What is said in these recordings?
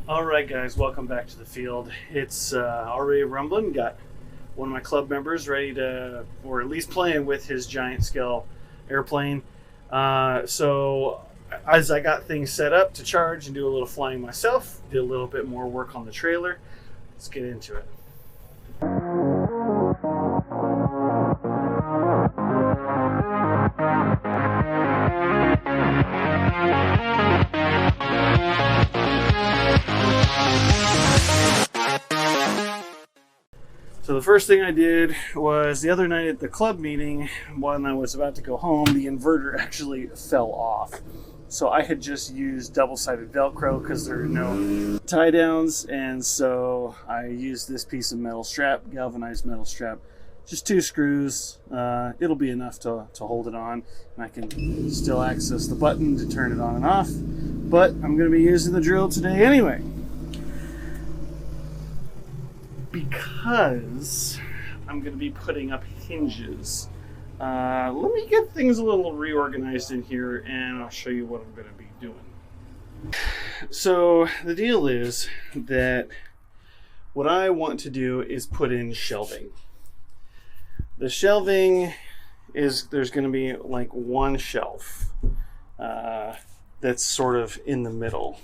All right, guys, welcome back to the field. It's already rumbling. Got one of my club members ready to, or at least playing with his giant scale airplane. So, as I got things set up to charge and do a little flying myself, did a little bit more work on the trailer. Let's get into it. So the first thing I did was the other night at the club meeting, when I was about to go home, the inverter actually fell off. So I had just used double-sided Velcro because there are no tie downs, and so I used this piece of metal strap, galvanized metal strap, just 2 screws. It'll be enough to hold it on, and I can still access the button to turn it on and off, but I'm going to be using the drill today anyway, because I'm going to be putting up hinges. Let me get things a little reorganized in here and I'll show you what I'm going to be doing. So the deal is that what I want to do is put in shelving. The shelving is, there's going to be like one shelf that's sort of in the middle.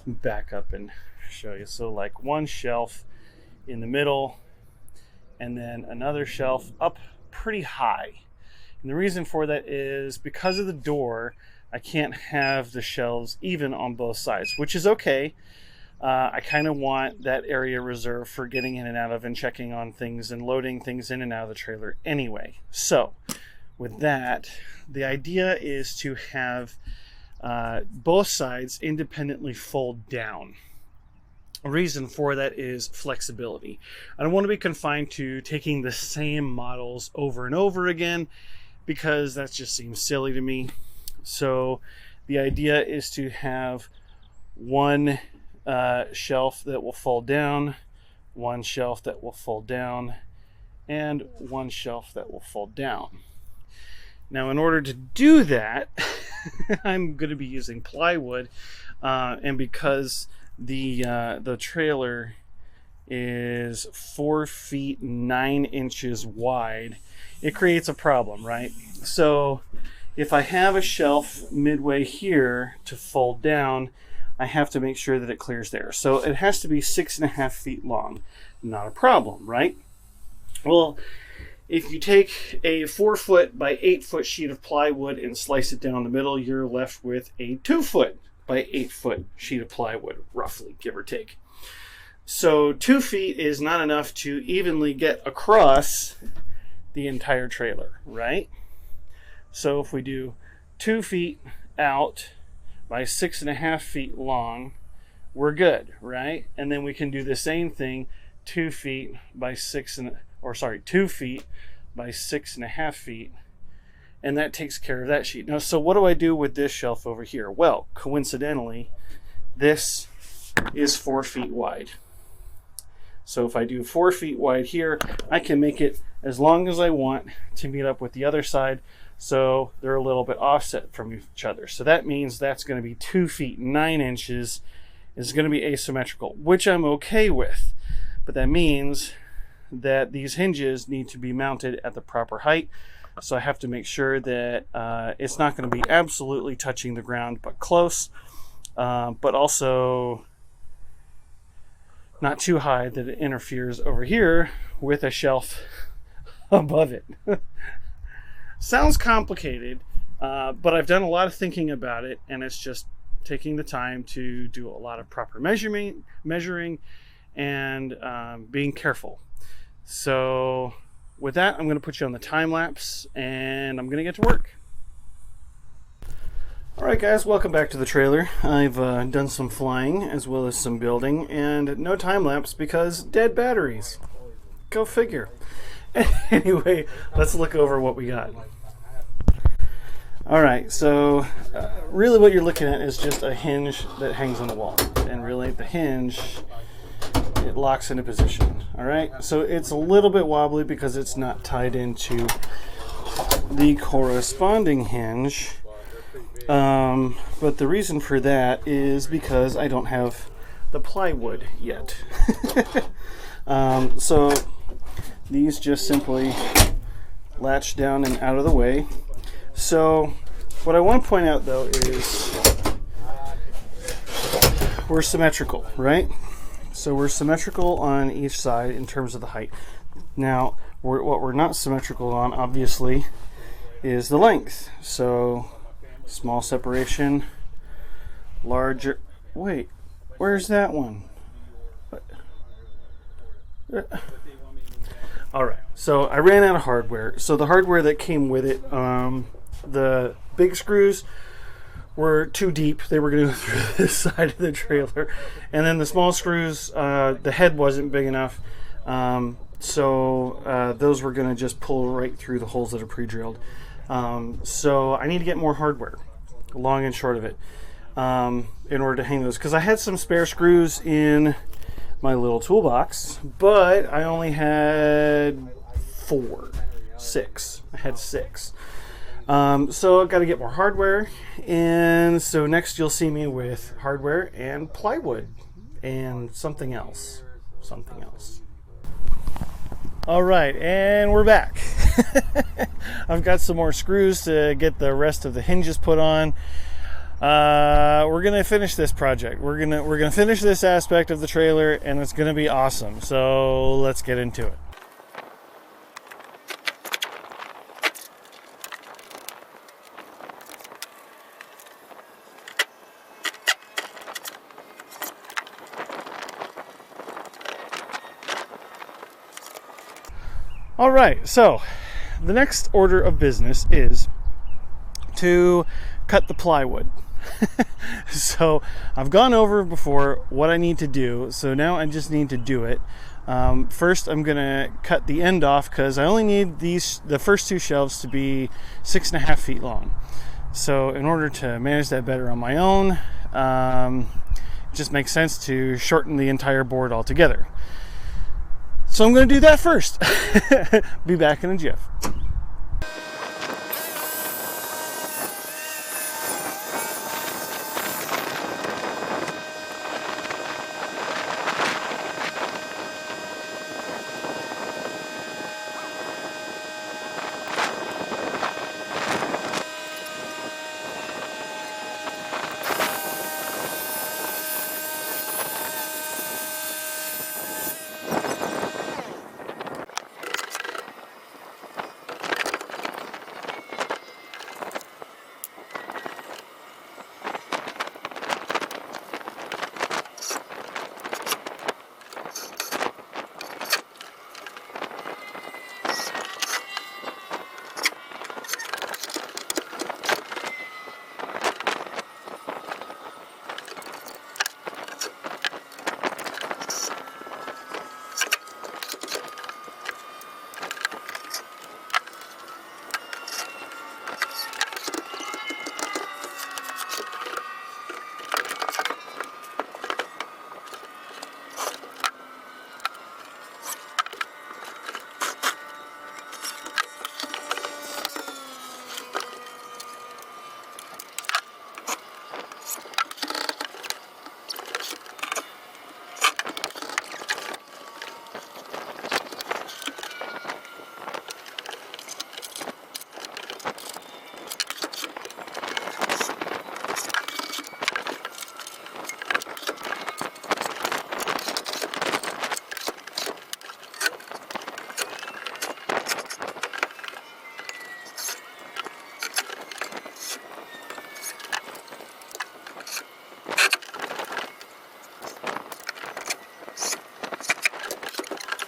Back up and show you. So like one shelf in the middle, and then another shelf up pretty high. And the reason for that is because of the door, I can't have the shelves even on both sides, which is okay. I kind of want that area reserved for getting in and out of and checking on things and loading things in and out of the trailer anyway. So with that, the idea is to have both sides independently fold down. A reason for that is flexibility. I don't want to be confined to taking the same models over and over again because that just seems silly to me. So the idea is to have one shelf that will fold down, one shelf that will fold down, and one shelf that will fold down. Now, in order to do that, I'm going to be using plywood, and because the trailer is 4 feet 9 inches wide, it creates a problem, right? So if I have a shelf midway here to fold down, I have to make sure that it clears there. So it has to be 6.5 feet long. Not a problem, right? Well, if you take a 4 foot by 8 foot sheet of plywood and slice it down the middle, you're left with a 2 foot by 8 foot sheet of plywood, roughly, give or take. So 2 feet is not enough to evenly get across the entire trailer, right? So if we do 2 feet out by 6.5 feet long, we're good, right? And then we can do the same thing 2 feet by 2 feet by 6.5 feet. And that takes care of that sheet. Now, so what do I do with this shelf over here? Well, coincidentally, this is 4 feet wide. So if I do 4 feet wide here, I can make it as long as I want to meet up with the other side. So they're a little bit offset from each other. So that means that's going to be 2 feet 9 inches is going to be asymmetrical, which I'm okay with. But that means that these hinges need to be mounted at the proper height. So I have to make sure that it's not going to be absolutely touching the ground, but close, but also not too high that it interferes over here with a shelf above it. Sounds complicated, but I've done a lot of thinking about it, and it's just taking the time to do a lot of proper measuring and being careful. So with that, I'm going to put you on the time lapse and I'm going to get to work. All right, guys, welcome back to the trailer. I've done some flying as well as some building, and no time lapse because dead batteries. Go figure. Anyway, let's look over what we got. All right, so really what you're looking at is just a hinge that hangs on the wall, and really the hinge, it locks into position. All right, so it's a little bit wobbly because it's not tied into the corresponding hinge, but the reason for that is because I don't have the plywood yet. So these just simply latch down and out of the way. So what I want to point out though is we're symmetrical, right? So we're symmetrical on each side in terms of the height. Now, what we're not symmetrical on, obviously, is the length. So small separation, larger. Wait, where's that one? All right, so I ran out of hardware. So the hardware that came with it, the big screws were too deep. They were going to go through the side of the trailer. And then the small screws, the head wasn't big enough. So those were going to just pull right through the holes that are pre-drilled. So I need to get more hardware, long and short of it, in order to hang those. Because I had some spare screws in my little toolbox, but I only had 6. I had 6. So I've got to get more hardware, and so next you'll see me with hardware and plywood and something else. All right, and we're back. I've got some more screws to get the rest of the hinges put on. We're gonna finish this project. We're gonna finish this aspect of the trailer, and it's gonna be awesome. So let's get into it. All right, so the next order of business is to cut the plywood. So I've gone over before what I need to do, so now I just need to do it. First, I'm gonna cut the end off because I only need the first 2 shelves to be 6.5 feet long. So in order to manage that better on my own, it just makes sense to shorten the entire board altogether. So I'm going to do that first. Be back in a jiff.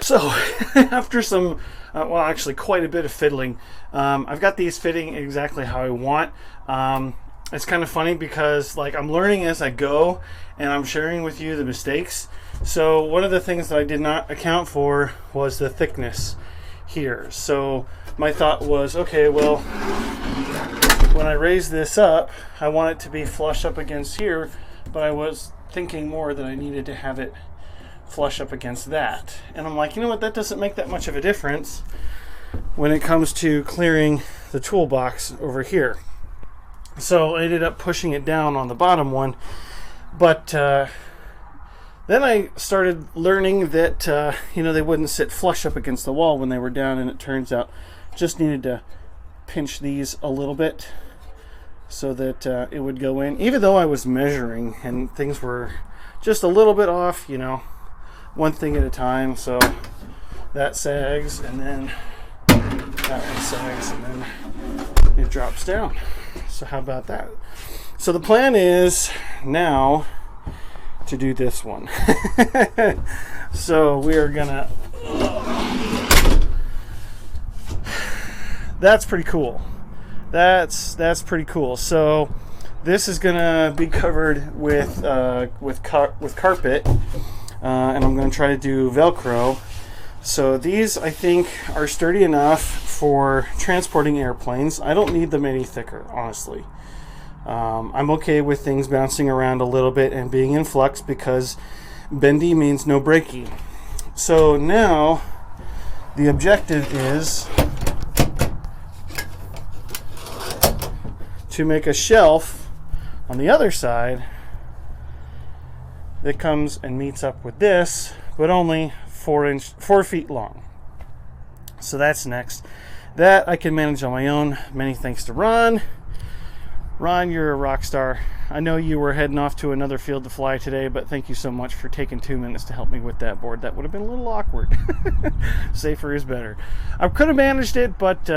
So after some, well, actually quite a bit of fiddling, I've got these fitting exactly how I want. It's kind of funny because like I'm learning as I go and I'm sharing with you the mistakes. So one of the things that I did not account for was the thickness here. So my thought was, okay, well, when I raise this up, I want it to be flush up against here, but I was thinking more that I needed to have it flush up against that. And I'm like, you know what, that doesn't make that much of a difference when it comes to clearing the toolbox over here. So I ended up pushing it down on the bottom one, but Then I started learning that they wouldn't sit flush up against the wall when they were down, and it turns out just needed to pinch these a little bit so that it would go in, even though I was measuring and things were just a little bit off, one thing at a time. So that sags, and then that one sags, and then it drops down. So how about that? So the plan is now to do this one. So we are gonna, that's pretty cool. That's pretty cool. So this is gonna be covered with carpet, and I'm gonna try to do Velcro. So these, I think, are sturdy enough for transporting airplanes. I don't need them any thicker, honestly. I'm okay with things bouncing around a little bit and being in flux, because bendy means no breaking. So now the objective is to make a shelf on the other side that comes and meets up with this, but only 4 feet long. So that's next. That I can manage on my own. Many thanks to Ron. Ron, you're a rock star. I know you were heading off to another field to fly today, but thank you so much for taking 2 minutes to help me with that board. That would have been a little awkward. Safer is better. I could have managed it, but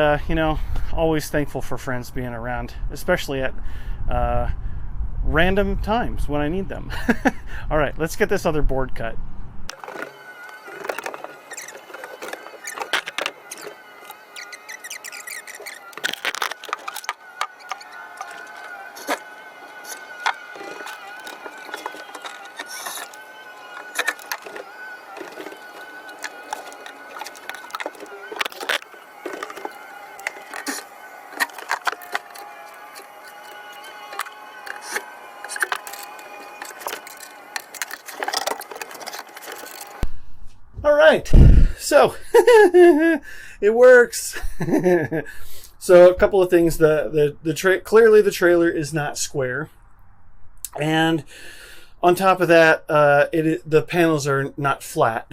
always thankful for friends being around, especially at random times when I need them. All right, let's get this other board cut. All right, so it works. So a couple of things. Clearly the trailer is not square, and on top of that, the panels are not flat.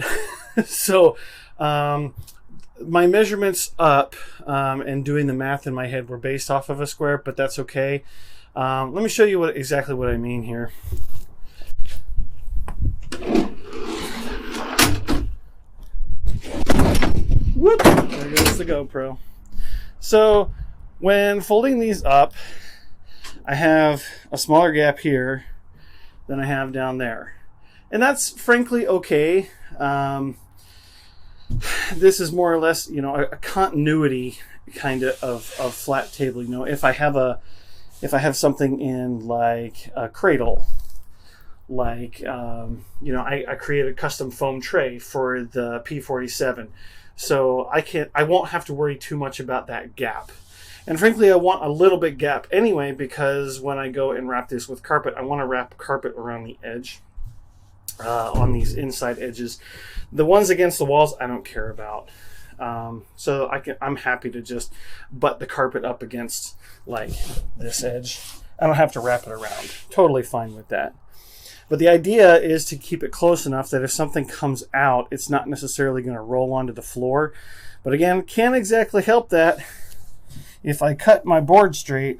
So my measurements up and doing the math in my head were based off of a square, but that's okay. Let me show you exactly what I mean here. Whoop, there goes the GoPro. So when folding these up, I have a smaller gap here than I have down there. And that's frankly okay. This is more or less, a continuity kind of flat table. If I have something in like a cradle, like I create a custom foam tray for the P47. So I won't have to worry too much about that gap. And frankly, I want a little bit gap anyway, because when I go and wrap this with carpet, I want to wrap carpet around the edge, on these inside edges. The ones against the walls, I don't care about. So I'm happy to just butt the carpet up against like this edge. I don't have to wrap it around. Totally fine with that. But the idea is to keep it close enough that if something comes out, it's not necessarily going to roll onto the floor. But again, can't exactly help that. If I cut my board straight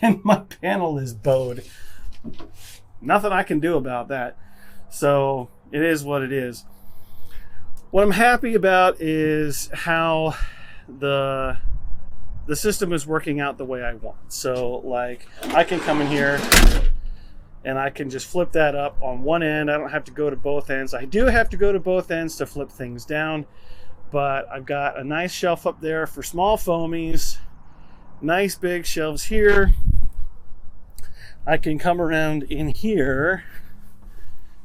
and my panel is bowed, nothing I can do about that. So it is what it is. What I'm happy about is how the system is working out the way I want. So like I can come in here and I can just flip that up on one end. I don't have to go to both ends. I do have to go to both ends to flip things down, but I've got a nice shelf up there for small foamies, nice big shelves here. I can come around in here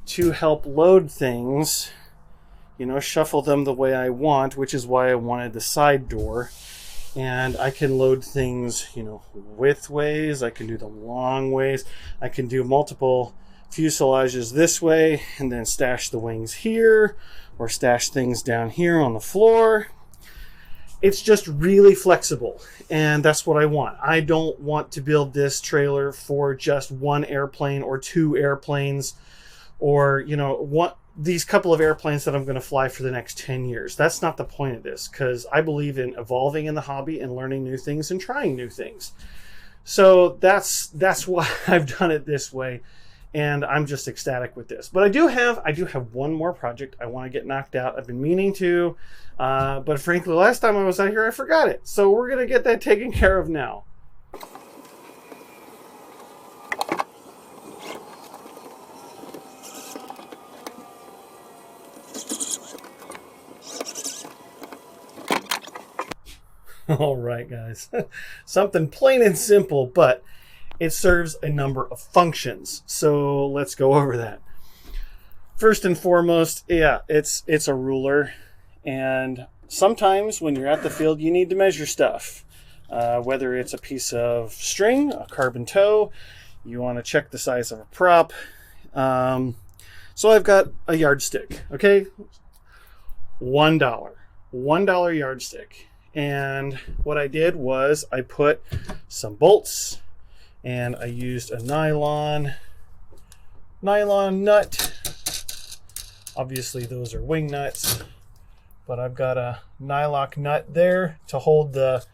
to help load things, shuffle them the way I want, which is why I wanted the side door. And I can load things, width ways. I can do them long ways. I can do multiple fuselages this way and then stash the wings here, or stash things down here on the floor. it's just really flexible, and that's what I want. I don't want to build this trailer for just one airplane or two airplanes, or, you know, these couple of airplanes that I'm going to fly for the next 10 years. That's not the point of this, because I believe in evolving in the hobby and learning new things and trying new things. So that's why I've done it this way, and I'm just ecstatic with this. But I do have one more project I want to get knocked out. I've been meaning to, but frankly, last time I was out here, I forgot it. So we're going to get that taken care of now. All right, guys. Something plain and simple, but it serves a number of functions. So let's go over that. First and foremost, yeah, it's a ruler. And sometimes when you're at the field, you need to measure stuff. Whether it's a piece of string, a carbon toe, you want to check the size of a prop. So I've got a yardstick, okay? $1. $1 yardstick. And what I did was I put some bolts, and I used a nylon nut. Obviously those are wing nuts, but I've got a nylon nut there to hold the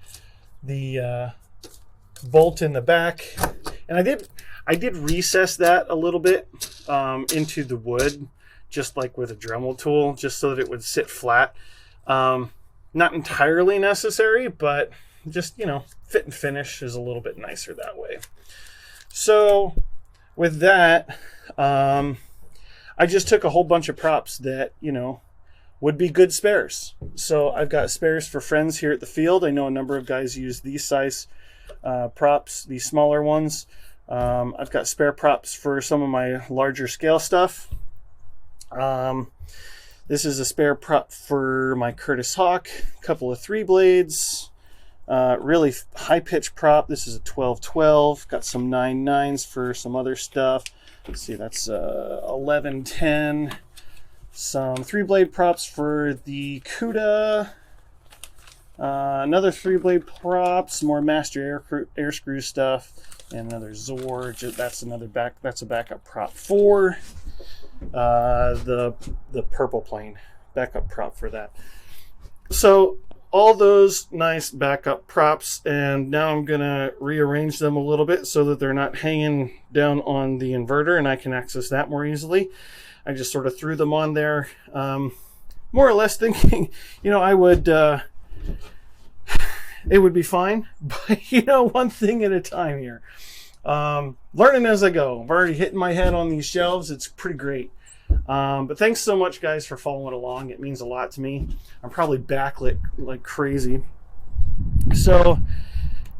bolt in the back. And I did recess that a little bit into the wood, just like with a Dremel tool, just so that it would sit flat. Not entirely necessary, but just, you know, fit and finish is a little bit nicer that way. So with that, I just took a whole bunch of props that, you know, would be good spares. So I've got spares for friends here at the field. I know a number of guys use these size props, these smaller ones. I've got spare props for some of my larger scale stuff. This is a spare prop for my Curtis Hawk, a couple of 3 blades, really high pitch prop. This is a 12-12, got some 9-9s for some other stuff. Let's see, that's 11-10. Some 3-blade props for the Cuda, another 3-blade prop, some more master air screw stuff, and another Zor. That's a backup prop for the purple plane, backup prop for that. So all those nice backup props, and now I'm gonna rearrange them a little bit so that they're not hanging down on the inverter and I can access that more easily. I just sort of threw them on there, more or less thinking, you know, it would be fine, but you know, one thing at a time here. Learning as I go. I'm already hitting my head on these shelves. It's pretty great. But thanks so much, guys, for following along. It means a lot to me. I'm probably backlit like crazy. So,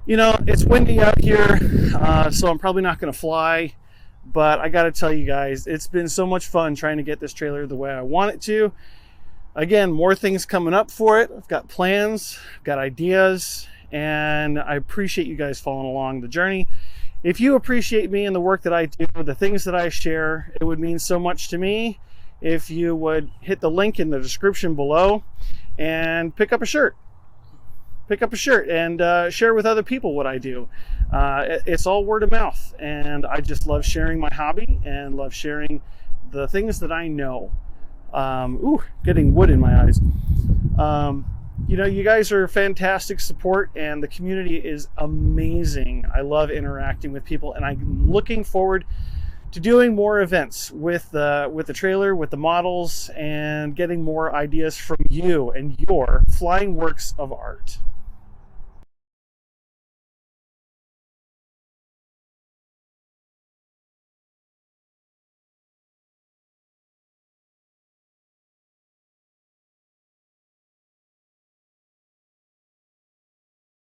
you know, it's windy out here, so I'm probably not going to fly. But I got to tell you guys, it's been so much fun trying to get this trailer the way I want it to. Again, more things coming up for it. I've got plans, I've got ideas, and I appreciate you guys following along the journey. If you appreciate me and the work that I do, the things that I share, it would mean so much to me if you would hit the link in the description below and pick up a shirt. Pick up a shirt and share with other people what I do. It's all word of mouth, and I just love sharing my hobby and love sharing the things that I know. Ooh, getting wood in my eyes. You know, you guys are fantastic support, and the community is amazing. I love interacting with people, and I'm looking forward to doing more events with the trailer, with the models, and getting more ideas from you and your flying works of art.